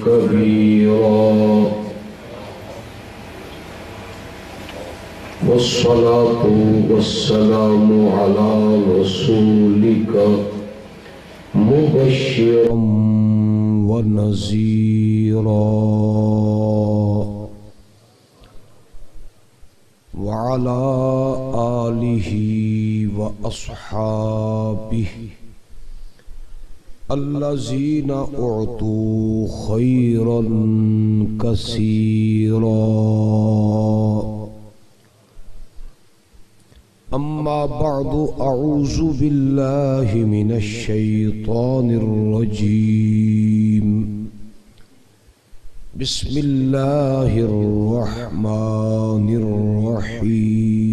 كبيرا والصلاة والسلام على رسولك مبشرا ونذيرا وعلى آله وأصحابه الذين أعطوا خيرا كثيرا. أما بعد، أعوذ بالله من الشيطان الرجيم. بسم الله الرحمن الرحيم.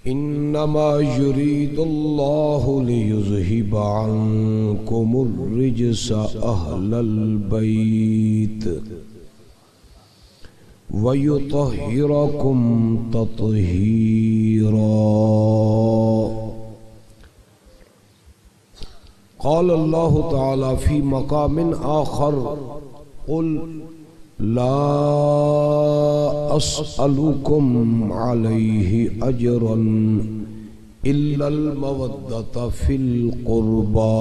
إنما يريد الله ليذهب عنكم الرجس أهل البيت ويطهركم تطهيرا. قال الله تعالى في مقام آخر: قل لا أسألكم عليه أجرا إلا المودة في القربى.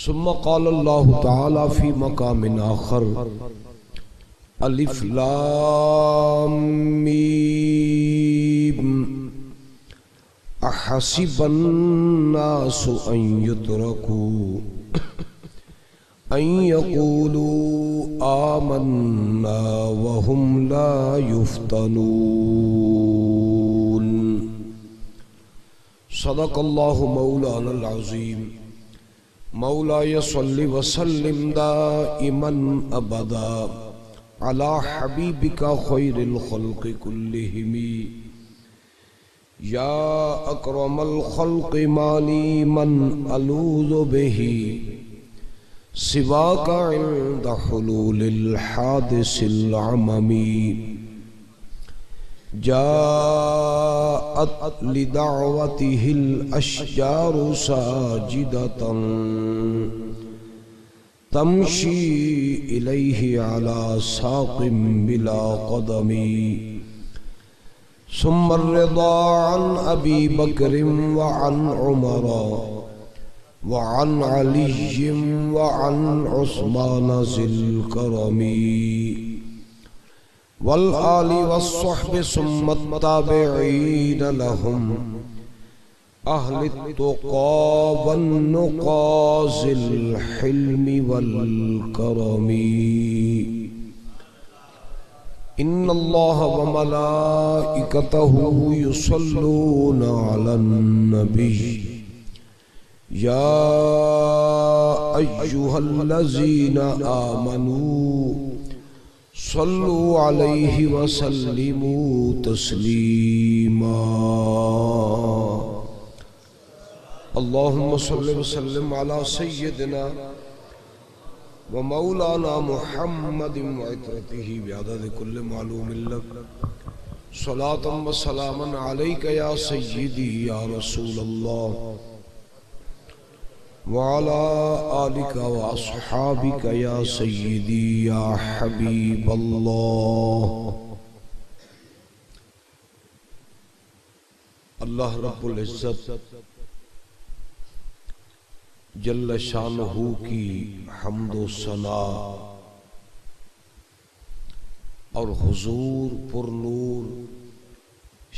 ثم قال الله تعالى في مقام آخر: ألف لام ميم أحسب الناس أن يتركوا أن يقولوا آمنا وهم لا يفتنون. صدق الله مولانا العظيم. مولاي صل وسلم دائما أبدا على حبيبك خير الخلق كلهم يا أكرم الخلق ما لي من ألوذ به سواك عند حلول الحادث العممي. جاءت لدعوته الأشجار ساجدة تمشي إليه على ساق بلا قدم. ثم الرضا عن أبي بكر وعن عمر وعن علي وعن عثمان ذي الكرم والآل والصحب ثم التابعين لهم أهل التقى والنقى ذي الحلم والكرم. إن الله وملائكته يصلون على النبي يا أيها الذين آمنوا صلوا عليه وسلموا تسليما. اللهم صل وسلم على سيدنا ومولانا محمد وعترته بعدد كل معلوم لك. صلاة وسلاما عليك يا سيدي يا رسول الله وعلى آلك وأصحابك يا سيدي يا حبيب الله. اللہ رب العزت جل شانہ کی حمد و ثنا اور حضور پر نور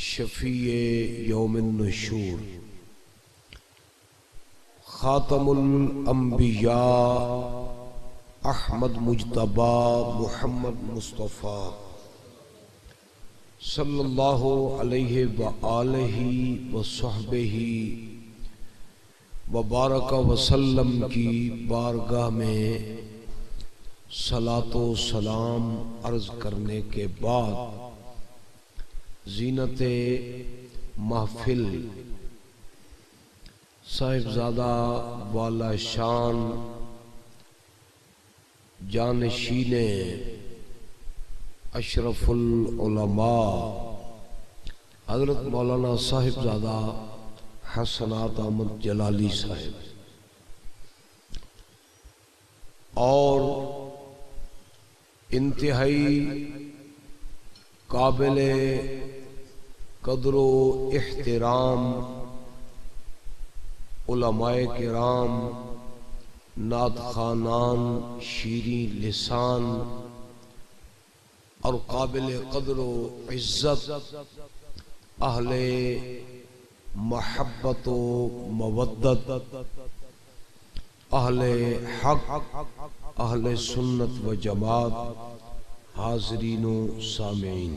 شفیع یوم النشور خاتم الانبیاء احمد مجتبی محمد مصطفیٰ صلی اللہ علیہ وآلہ وصحبہ وبارک وسلم کی بارگاہ میں صلاۃ و سلام عرض کرنے کے بعد زینت محفل صاحبزادہ والا شان جانشین اشرف العلماء حضرت مولانا صاحب زادہ حسنات احمد جلالی صاحب اور انتہائی قابل قدر و احترام علماء کرام، نعت خوانان، شیریں لسان اور قابل قدر و عزت اہل محبت و مودت، اہل حق، اہل سنت و جماعت، حاضرین و سامعین،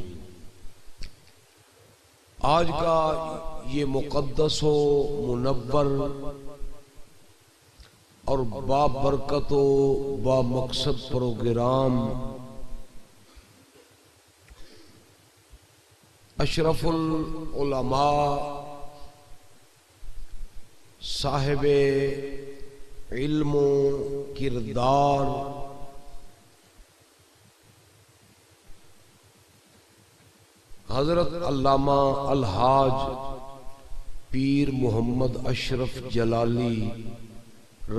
آج کا یہ مقدس و منور اور بابرکت و بامقصد پروگرام اشرف العلماء صاحب علم و کردار حضرت علامہ الحاج پیر محمد اشرف جلالی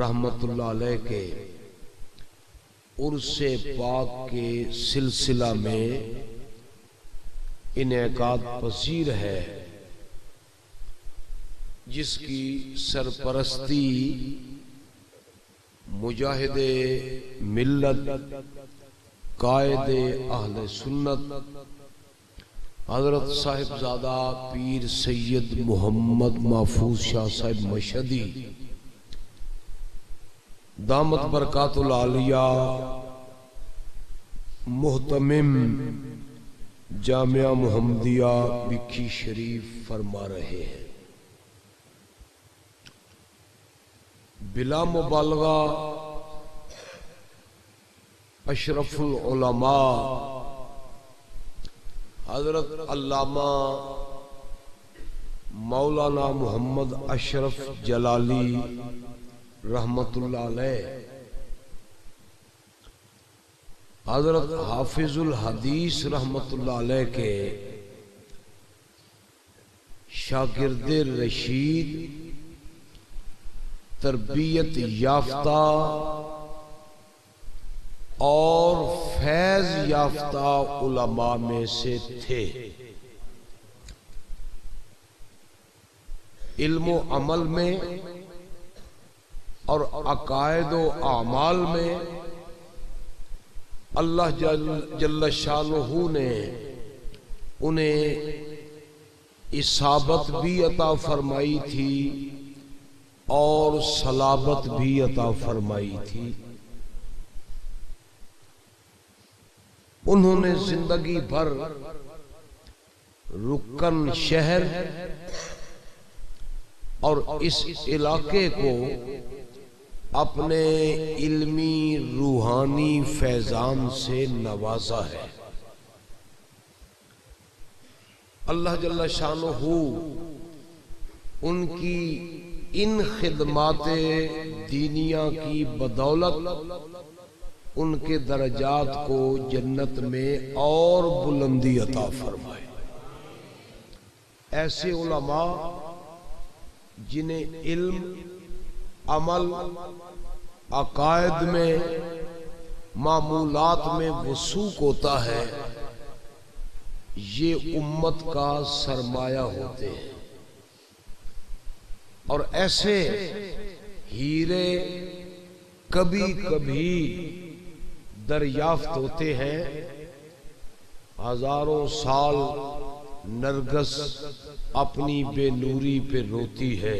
رحمت اللہ علیہ کے عرس پاک کے سلسلہ میں انعقاد پذیر ہے، جس کی سرپرستی مجاہد ملت، قائد اہل سنت حضرت صاحب زادہ پیر سید محمد محفوظ شاہ صاحب مشہدی دامت برکات العالیہ محتمم جامعہ محمدیہ بکھی شریف فرما رہے ہیں۔ بلا مبالغہ اشرف العلماء حضرت علامہ مولانا محمد اشرف جلالی رحمت اللہ علیہ، حضرت حافظ الحدیث رحمت اللہ علیہ کے شاگرد رشید، تربیت یافتہ اور فیض یافتہ علماء میں سے تھے۔ علم و عمل میں اور عقائد و اعمال میں اللہ جل شانہ نے انہیں اصابت بھی عطا فرمائی تھی اور صلابت بھی عطا فرمائی تھی۔ انہوں نے زندگی بھر رکن شہر اور اس علاقے کو اپنے علمی روحانی فیضان سے نوازا ہے۔ اللہ جل شانہ ان کی ان خدمات دینیہ کی بدولت ان کے درجات کو جنت میں اور بلندی عطا فرمائے۔ ایسے علماء جنہیں علم، عمل، عقائد میں، معمولات میں وثوق ہوتا ہے، یہ امت کا سرمایہ ہوتے ہیں، اور ایسے ہیرے کبھی کبھی دریافت ہوتے ہیں۔ ہزاروں سال نرگس اپنی بے نوری پہ روتی ہے،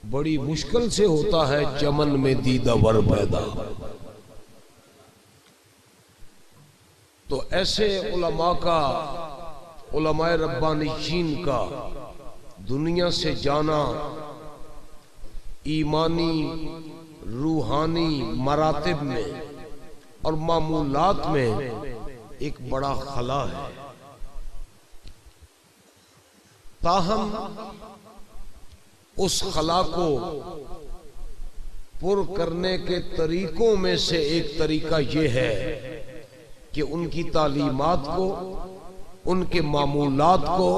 بڑی مشکل سے ہوتا ہے چمن میں دیدہ ور پیدا۔ تو ایسے علماء کا، علماء ربانیین کا دنیا سے جانا ایمانی روحانی مراتب میں اور معمولات میں ایک بڑا خلا ہے۔ تاہم اس خلا کو پر کرنے کے طریقوں میں سے ایک طریقہ یہ ہے کہ ان کی تعلیمات کو ان کے معمولات کو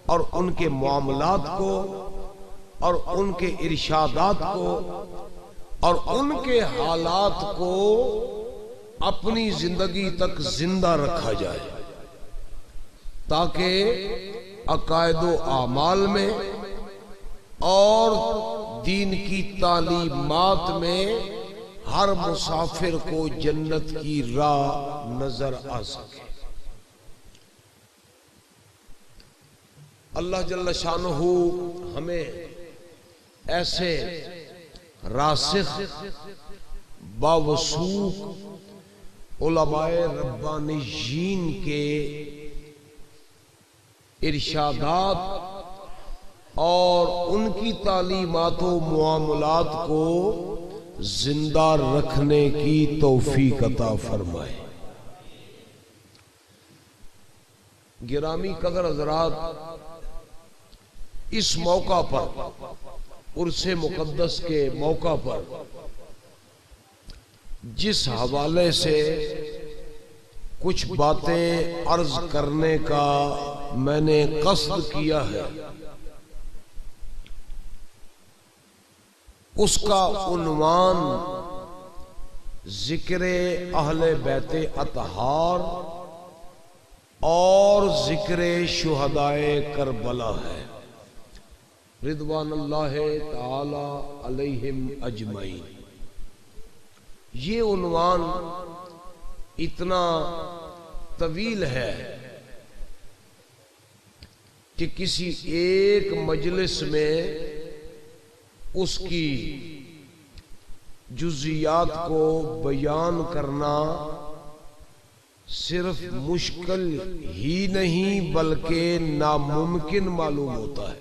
اور ان کے معاملات کو اور ان کے ارشادات کو اور ان کے حالات کو اپنی زندگی تک زندہ رکھا جائے، تاکہ عقائد و اعمال میں اور دین کی تعلیمات میں ہر مسافر کو جنت کی راہ نظر آ سکے۔ اللہ جل شانہ ہمیں ایسے راسخ باوثوق علماء ربانیین کے ارشادات اور ان کی تعلیمات و معاملات کو زندہ رکھنے کی توفیق عطا فرمائے۔ گرامی قدر حضرات، اس موقع پر عرس مقدس کے موقع پر جس حوالے سے کچھ باتیں عرض کرنے کا میں نے قصد کیا ہے، اس کا عنوان ذکر اہل بیت اطہار اور ذکر شہدائے کربلا ہے، رضوان اللہ تعالی علیہم اجمعین۔ یہ عنوان اتنا طویل ہے کہ کسی ایک مجلس میں اس کی جزیات کو بیان کرنا صرف مشکل ہی نہیں بلکہ ناممکن معلوم ہوتا ہے۔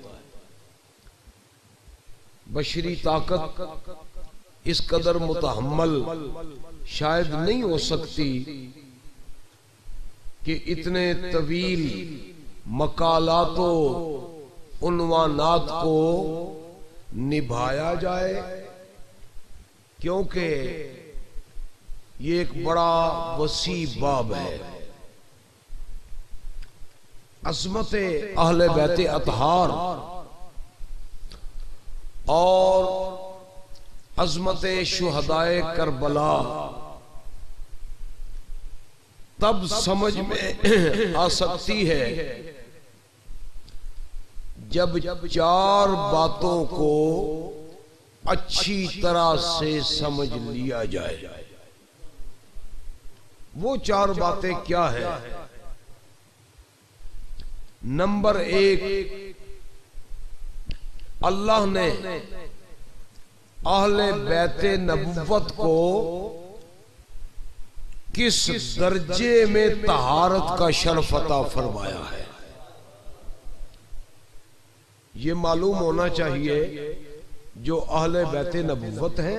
بشری طاقت اس قدر متحمل شاید نہیں ہو سکتی کہ اتنے طویل مقالات و عنوانات کو نبھایا جائے، کیونکہ یہ ایک بڑا وسیع باب ہے۔ عظمت اہل بیت اطہار اور عظمت شہدائے کربلا تب سمجھ میں آ سکتی ہے جب چار باتوں کو اچھی طرح سے سمجھ لیا جائے۔ وہ چار باتیں کیا ہیں؟ نمبر ایک، اللہ نے اہل بیت نبوت کو کس درجے میں طہارت کا شرف عطا فرمایا ہے۔ یہ معلوم ہونا چاہیے جو اہل بیت نبوت ہیں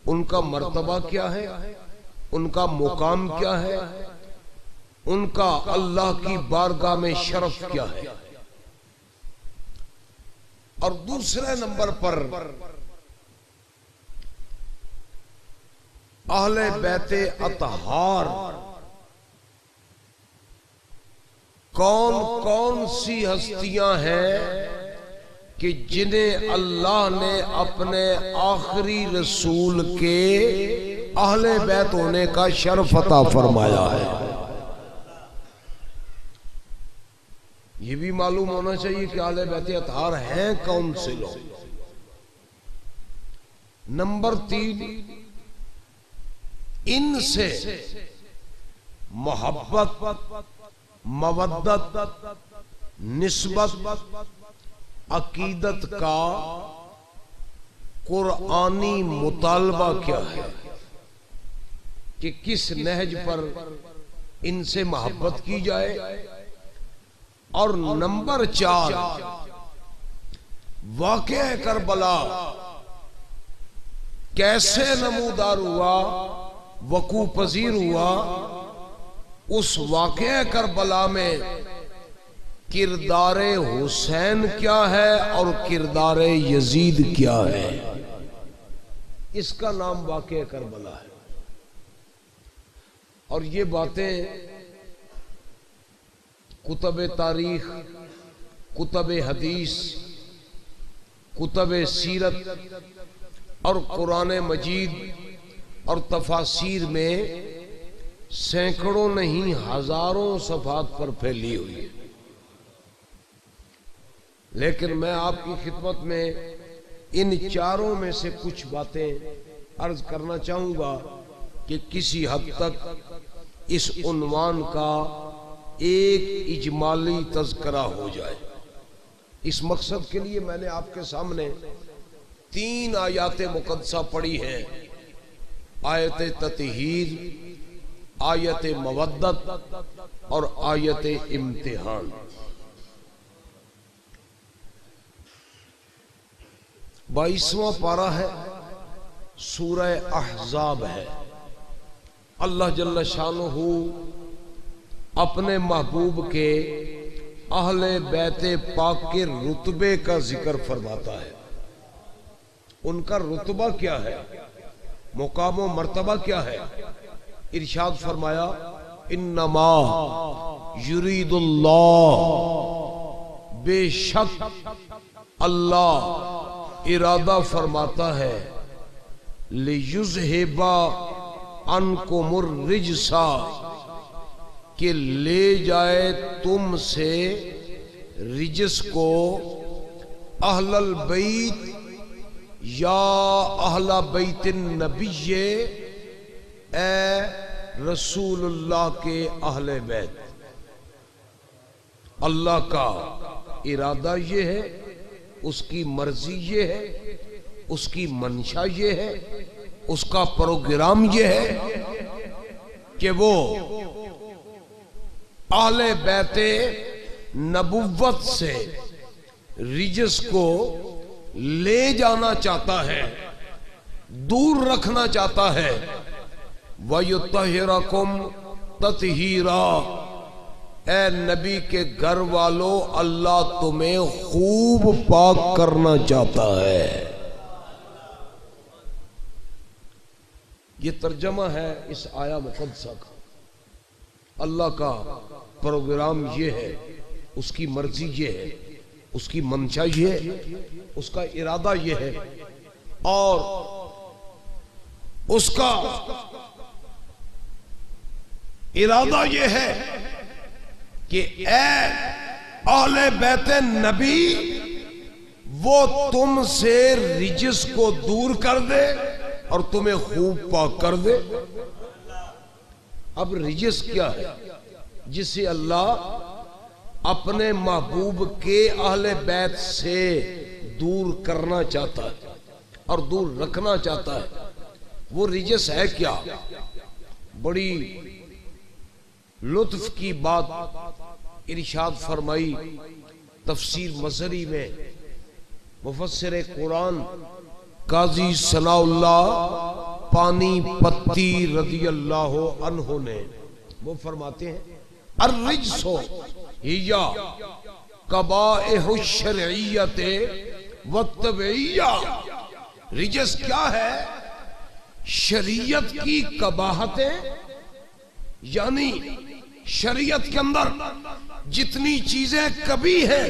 ان کا مرتبہ کیا ہے، ان کا مقام کیا ہے، ان کا اللہ کی بارگاہ میں شرف کیا ہے۔ اور دوسرے نمبر پر اہل بیت اطہار کون کون سی ہستیاں ہیں کہ جنہیں اللہ نے اپنے آخری رسول کے اہل بیت ہونے کا شرف عطا فرمایا ہے۔ یہ بھی معلوم ہونا چاہیے کہ اہل بیت اطہار ہیں کون سے لوگ۔ نمبر تین، ان سے محبت، مودت، نسبت، عقیدت کا قرآنی مطالبہ کیا ہے کہ کس نہج پر ان سے محبت کی جائے۔ اور نمبر چار، واقعہ کربلا کیسے نمودار ہوا، وقوع پذیر ہوا، اس واقعہ کربلا میں کردار حسین کیا ہے اور کردار یزید کیا ہے، اس کا نام واقعہ کربلا ہے۔ اور یہ باتیں کتب تاریخ، کتب حدیث، کتب سیرت اور قرآن مجید اور تفاسیر میں سینکڑوں نہیں ہزاروں صفحات پر پھیلی ہوئی ہے، لیکن میں آپ کی خدمت میں ان چاروں میں سے کچھ باتیں عرض کرنا چاہوں گا کہ کسی حد تک اس عنوان کا ایک اجمالی تذکرہ ہو جائے۔ اس مقصد کے لیے میں نے آپ کے سامنے 3 آیات مقدسہ پڑھی ہیں، آیت تطہیر، آیت مودت اور آیت امتحان۔ 22واں پارہ ہے، سورہ احزاب ہے۔ اللہ جل شانہ اپنے محبوب کے اہل بیت پاک کے رتبے کا ذکر فرماتا ہے۔ ان کا رتبہ کیا ہے، مقام و مرتبہ کیا ہے؟ ارشاد فرمایا انما یرید اللہ، بے شک اللہ ارادہ فرماتا ہے، لیذہب عنکم الرجس، کہ لے جائے تم سے رجس کو، اہل البیت یا اہل بیت النبی، اے رسول اللہ کے اہل بیت۔ اللہ کا ارادہ یہ ہے، اس کی مرضی یہ ہے، اس کی منشا یہ ہے، اس کا پروگرام یہ ہے کہ وہ اہل بیت نبوت سے رجس کو لے جانا چاہتا ہے، دور رکھنا چاہتا ہے۔ وَيُطَهِّرَكُمْ تَطْهِيرًا، اے نبی کے گھر والوں، اللہ تمہیں خوب پاک کرنا چاہتا ہے۔ یہ ترجمہ ہے اس آیا مقدسہ کا۔ اللہ کا پروگرام یہ ہے، اس کی مرضی یہ ہے، اس کی منشا یہ ہے، اس کا ارادہ یہ ہے، اور اس کا ارادہ یہ ہے کہ اے اہل بیت نبی، وہ تم سے رجس کو دور کر دے اور تمہیں خوب پاک کر دے۔ اب رجس کیا ہے؟ جسے اللہ اپنے محبوب کے اہل بیت سے دور کرنا چاہتا ہے اور دور رکھنا چاہتا ہے، وہ رجس ہے کیا؟ بڑی لطف کی بات ارشاد فرمائی تفسیر مظہری میں مفسر قرآن قاضی ثناء اللہ پانی پتی رضی اللہ عنہ نے۔ وہ فرماتے ہیں الرجس ہی قبائح الشرعیت والطبعیہ، رجس کیا ہے؟ شریعت کی قباحتیں، یعنی شریعت کے اندر جتنی چیزیں کبھی ہیں،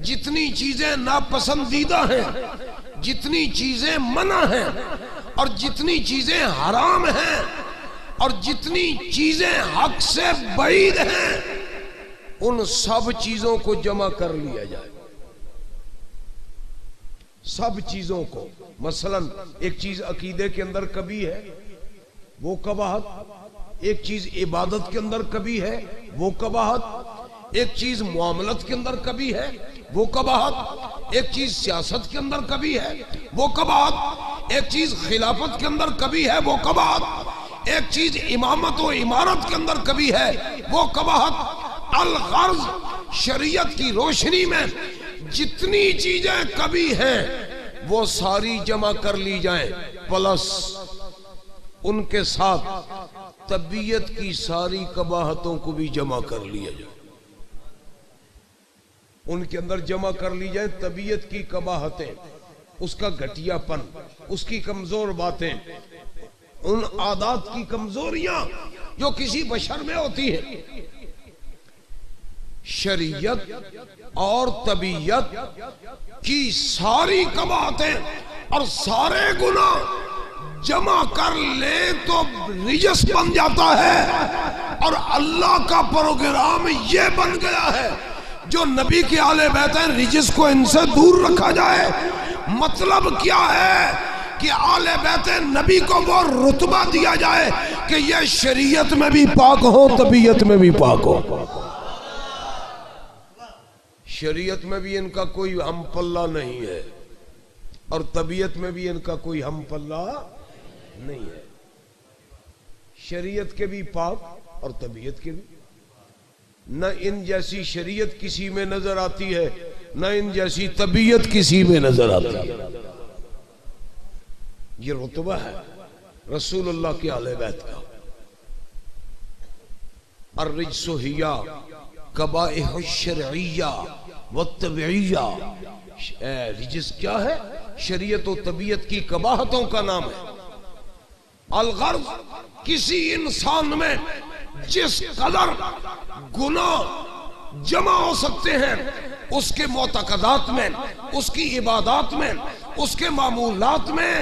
جتنی چیزیں ناپسندیدہ ہیں، جتنی چیزیں منع ہیں، اور جتنی چیزیں حرام ہیں، اور جتنی چیزیں حق سے بعید ہیں، ان سب چیزوں کو جمع کر لیا جائے۔ سب چیزوں کو، مثلا ایک چیز عقیدے کے اندر کبھی ہے، وہ قباحت، ایک چیز عبادت کے اندر کبھی ہے، وہ قباحت، ایک چیز معاملت کے اندر کبھی ہے، وہ قباحت، ایک چیز سیاست کے اندر کبھی ہے، وہ قباحت، ایک چیز خلافت کے اندر کبھی ہے، وہ قباحت، ایک چیز امامت و امارت کے اندر کبھی ہے، وہ قباحت۔ الغرض شریعت کی روشنی میں جتنی چیزیں کبھی ہیں وہ ساری جمع کر لی جائیں، پلس ان کے ساتھ طبیعت کی ساری قباحتوں کو بھی جمع کر لیا جائے۔ ان کے اندر جمع کر لی جائیں طبیعت کی قباحتیں، اس کا گھٹیا پن، اس کی کمزور باتیں، ان عادات کی کمزوریاں جو کسی بشر میں ہوتی ہیں۔ شریعت اور طبیعت کی ساری قباحتیں اور سارے گناہ جمع کر لے تو رجس بن جاتا ہے، اور اللہ کا پروگرام یہ بن گیا ہے جو نبی کے آل بیت ہیں رجس کو ان سے دور رکھا جائے۔ مطلب کیا ہے کہ آل بیت نبی کو وہ رتبہ دیا جائے کہ یہ شریعت میں بھی پاک ہو، طبیعت میں بھی پاک ہو۔ شریعت میں بھی ان کا کوئی ہم پلہ نہیں ہے اور طبیعت میں بھی ان کا کوئی ہم پلہ نہیں ہے۔ شریعت کے بھی پاک اور طبیعت کے بھی، نہ ان جیسی شریعت کسی میں نظر آتی ہے، نہ ان جیسی طبیعت کسی میں نظر آتی ہے۔ یہ رتبہ ہے رسول اللہ کے آل بیت کا۔ الرجس ہی قبائح الشرعیہ والطبعیہ، رجس کیا ہے؟ شریعت و طبیعت کی قباحتوں کا نام ہے۔ الغرض کسی انسان میں جس قدر گناہ جمع ہو سکتے ہیں، اس کے معتقدات میں، اس کی عبادات میں، اس کے معمولات میں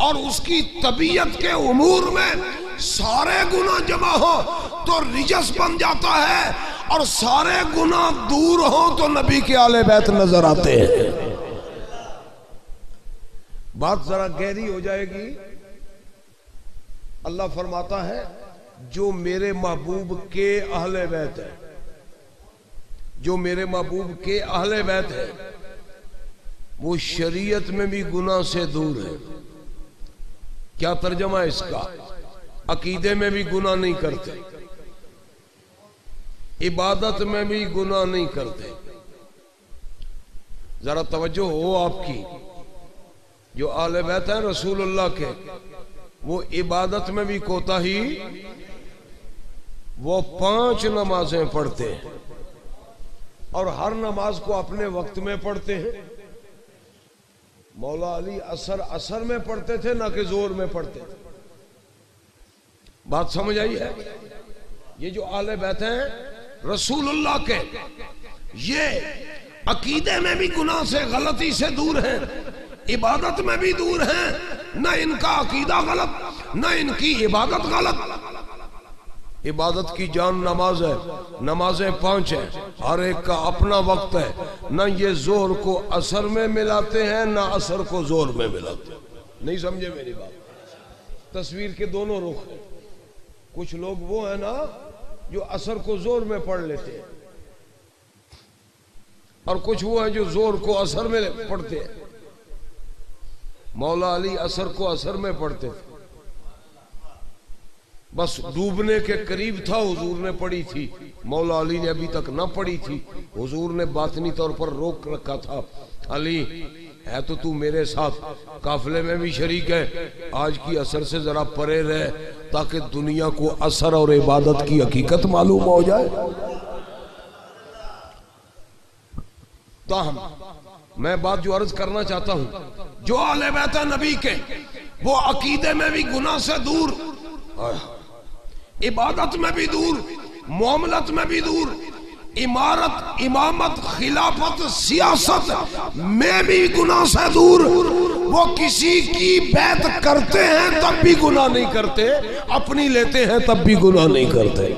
اور اس کی طبیعت کے امور میں سارے گناہ جمع ہو تو رجس بن جاتا ہے، اور سارے گناہ دور ہوں تو نبی کے آل بیت نظر آتے ہیں۔ بات ذرا گہری ہو جائے گی۔ اللہ فرماتا ہے جو میرے محبوب کے اہل بیت ہے، جو میرے محبوب کے اہل بیت ہے وہ شریعت میں بھی گناہ سے دور ہے۔ کیا ترجمہ ہے اس کا؟ عقیدے میں بھی گناہ نہیں کرتے، عبادت میں بھی گناہ نہیں کرتے۔ ذرا توجہ ہو آپ کی، جو اہل بیت ہیں رسول اللہ کے، وہ عبادت میں بھی کوتاہی، وہ 5 نمازیں پڑھتے ہیں اور ہر نماز کو اپنے وقت میں پڑھتے ہیں۔ مولا علی اثر میں پڑھتے تھے، نہ کہ زور میں پڑھتے تھے۔ بات سمجھ آئی ہے؟ یہ جو اہل بیت ہیں رسول اللہ کے، یہ عقیدے میں بھی گناہ سے، غلطی سے دور ہیں، عبادت میں بھی دور ہیں، نہ ان کا عقیدہ غلط، نہ ان کی عبادت غلط۔ عبادت کی جان نماز ہے، نمازیں 5 ہیں، ہر ایک کا اپنا وقت ہے، نہ یہ ظہر کو عصر میں ملاتے ہیں نہ عصر کو ظہر میں ملاتے ہیں۔ نہیں سمجھے میری بات؟ تصویر کے دونوں رخ ہیں۔ کچھ لوگ وہ ہیں نا جو عصر کو ظہر میں پڑھ لیتے ہیں، اور کچھ وہ ہیں جو ظہر کو عصر میں پڑھتے ہیں۔ مولا علی عصر کو عصر میں پڑھتے تھے، بس ڈوبنے کے قریب تھا، حضور نے پڑھی تھی، مولا علی نے ابھی تک نہ پڑھی تھی، حضور نے باطنی طور پر روک رکھا تھا، علی ہے تو میرے ساتھ قافلے میں بھی شریک ہے، آج کی عصر سے ذرا پرے رہ تاکہ دنیا کو عصر اور عبادت کی حقیقت معلوم ہو جائے۔ تاہم میں بات جو عرض کرنا چاہتا ہوں، جو اہل بیت نبی کے وہ عقیدے میں بھی گناہ سے دور، عبادت میں بھی دور، معاملت میں بھی دور، امارت، امامت، خلافت، سیاست میں بھی گناہ سے دور۔ وہ کسی کی بیعت کرتے ہیں تب بھی گناہ نہیں کرتے، اپنی لیتے ہیں تب بھی گناہ نہیں کرتے۔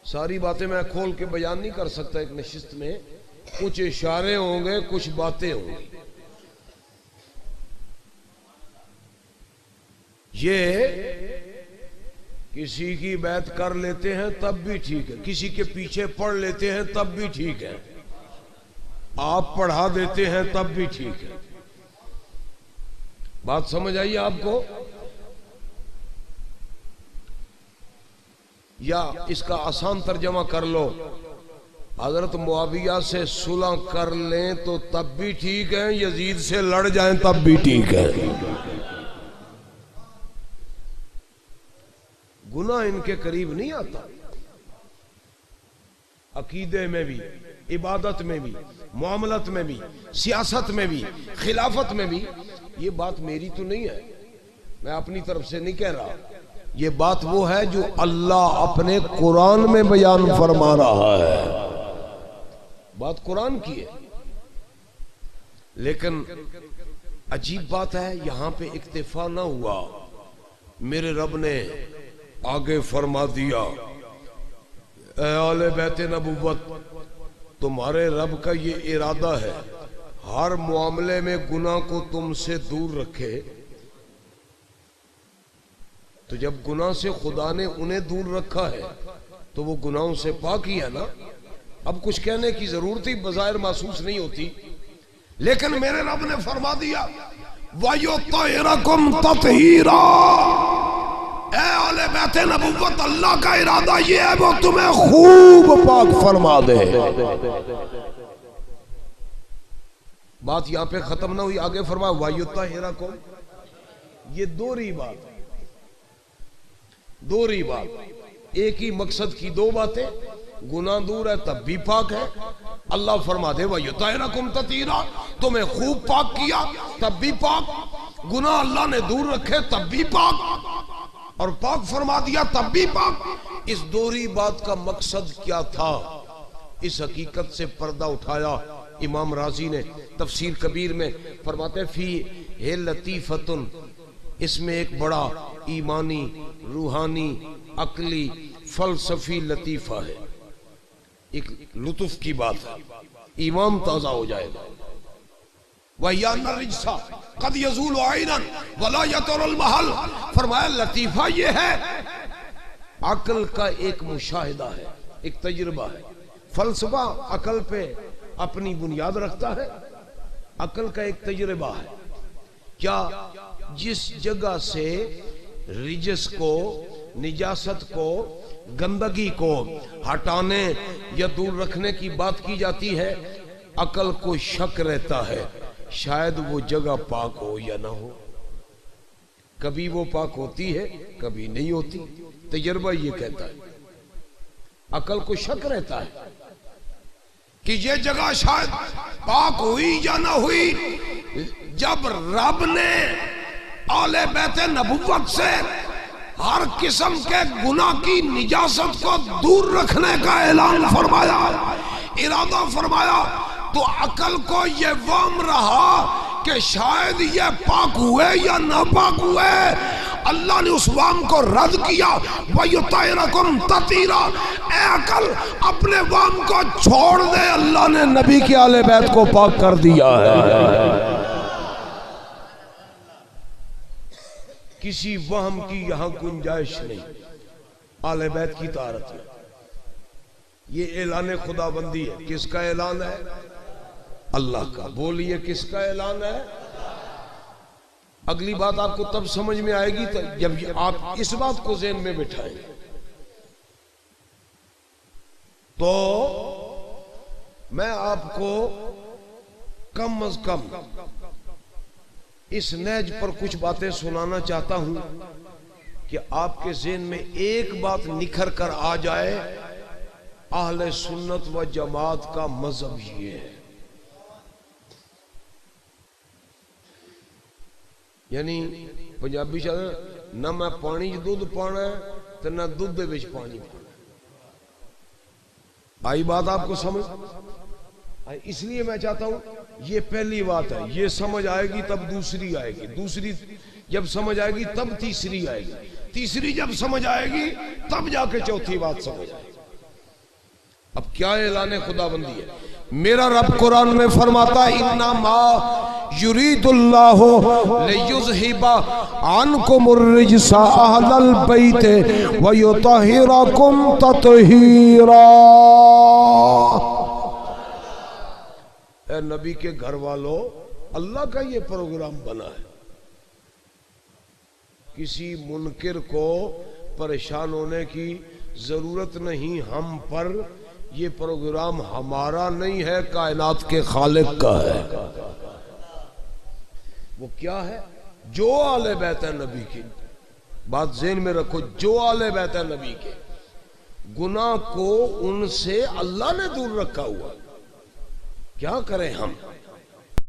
ساری باتیں میں کھول کے بیان نہیں کر سکتا ایک نشست میں، کچھ اشارے ہوں گے، کچھ باتیں ہوں گی۔ یہ کسی کی بیعت کر لیتے ہیں تب بھی ٹھیک ہے، کسی کے پیچھے پڑھ لیتے ہیں تب بھی ٹھیک ہے، آپ پڑھا دیتے ہیں تب بھی ٹھیک ہے۔ بات سمجھ آئی آپ کو؟ یا اس کا آسان ترجمہ کر لو، حضرت معاویہ سے صلح کر لیں تو تب بھی ٹھیک ہے، یزید سے لڑ جائیں تب بھی ٹھیک ہے۔ گناہ ان کے قریب نہیں آتا۔ عقیدے میں بھی، عبادت میں بھی، معاملت میں بھی، سیاست میں بھی، خلافت میں بھی. یہ بات میری تو نہیں ہے، میں اپنی طرف سے نہیں کہہ رہا، یہ بات وہ ہے جو اللہ اپنے قرآن میں بیان فرما رہا ہے. بات قرآن کی ہے. لیکن عجیب بات ہے یہاں پہ اکتفا نہ ہوا، میرے رب نے آگے فرما دیا اے آل بیت نبوت، تمہارے رب کا یہ ارادہ ہے ہر معاملے میں گناہ کو تم سے دور رکھے. تو جب گناہ سے خدا نے انہیں دور رکھا ہے تو وہ گناہوں سے پاک ہی ہے نا. اب کچھ کہنے کی ضرورت ہی بظاہر محسوس نہیں ہوتی، لیکن میرے رب نے فرما دیا وَيُطَهِّرَكُمْ تَطْهِيرًا. اے آل بیت نبوت، اللہ کا ارادہ یہ ہے وہ تمہیں خوب پاک فرما دے. بات یہاں پہ ختم نہ ہوئی، آگے فرما وَيُطَهِّرَكُمْ. یہ دوہری بات، دوہری بات، ایک ہی مقصد کی دو باتیں. گناہ دور ہے تب بھی پاک ہے. اللہ فرما دے وَيُطَهِّرَكُمْ تَطْهِيرًا، تمہیں خوب پاک کیا تب بھی پاک. گناہ اللہ نے دور رکھے تب بھی پاک، اور پاک فرما دیا تب بھی پاک. اس دوہری بات کا مقصد کیا تھا؟ اس حقیقت سے پردہ اٹھایا امام رازی نے تفسیر کبیر میں. فرماتے فی ہے لطیفتن، اس میں ایک بڑا ایمانی، روحانی، عقلی، فلسفی لطیفہ ہے. ایک لطف کی بات ہے، ایمان تازہ ہو جائے گا. وَيَانَ الرِّجْسَ قَدْ يَزُولُ عَيْنًا وَلَا يَتُرُ الْمَحَلَ. فرمایا لطیفہ یہ ہے، عقل کا ایک مشاہدہ ہے، ایک تجربہ ہے. فلسفہ عقل پہ اپنی بنیاد رکھتا ہے، عقل کا ایک تجربہ ہے. کیا جس جگہ سے رجس کو، نجاست کو، گندگی کو ہٹانے یا دور رکھنے کی بات کی جاتی ہے، عقل کو شک رہتا ہے شاید وہ جگہ پاک ہو یا نہ ہو. کبھی وہ پاک ہوتی ہے، کبھی نہیں ہوتی. تجربہ یہ کہتا ہے، عقل کو شک رہتا ہے کہ یہ جگہ شاید پاک ہوئی یا نہ ہوئی. جب رب نے آل بیت نبوت سے ہر قسم کے گناہ کی نجاست کو دور رکھنے کا اعلان فرمایا، ارادہ فرمایا، تو عقل کو یہ وہم رہا کہ شاید یہ پاک ہوئے یا نہ پاک ہوئے. اللہ نے اس وہم کو رد کیا. وَيُطَهِّرَكُمْ تَطْهِيرًا. اے عقل اپنے وہم کو چھوڑ دے، اللہ نے نبی کے آل بیت کو پاک کر دیا ہے. کسی وہم کی یہاں گنجائش نہیں آل بیت کی طہارت میں. یہ اعلان خدا بندی ہے. کس کا اعلان ہے؟ اللہ کا. بولیے کس کا اعلان ہے؟ اگلی بات آپ کو تب سمجھ میں آئے گی جب آپ اس بات کو ذہن میں بٹھائیں. تو میں آپ کو کم از کم اس نہج پر کچھ باتیں سنانا چاہتا ہوں کہ آپ کے ذہن میں ایک بات نکھر کر آ جائے، اہل سنت و جماعت کا مذہب یہ ہے. یعنی پنجابی شاید نہ میں پانی دودھ پانا ہے تو نہ دودھ دے وچ پانی پانا. آئی بات آپ کو سمجھ؟ اس لیے میں چاہتا ہوں یہ پہلی بات ہے، یہ سمجھ آئے گی تب دوسری آئے گی، دوسری جب سمجھ آئے گی تب تیسری آئے گی، تیسری جب سمجھ آئے گی تب جا کے چوتھی بات سمجھ آئے گی. اب کیا اعلان خدا بندی ہے؟ میرا رب قرآن میں فرماتا ہے انما یرید اللہ لیذہب عنکم الرجس اہل البیت ویطہرکم تطہیرا. اے نبی کے گھر والوں، اللہ کا یہ پروگرام بنا ہے. کسی منکر کو پریشان ہونے کی ضرورت نہیں ہم پر. یہ پروگرام ہمارا نہیں ہے، کائنات کے خالق کا ہے. وہ کیا ہے؟ جو آل بیت نبی کی بات ذہن میں رکھو، جو آل بیت نبی کے گناہ کو ان سے اللہ نے دور رکھا ہوا، کیا کریں ہم؟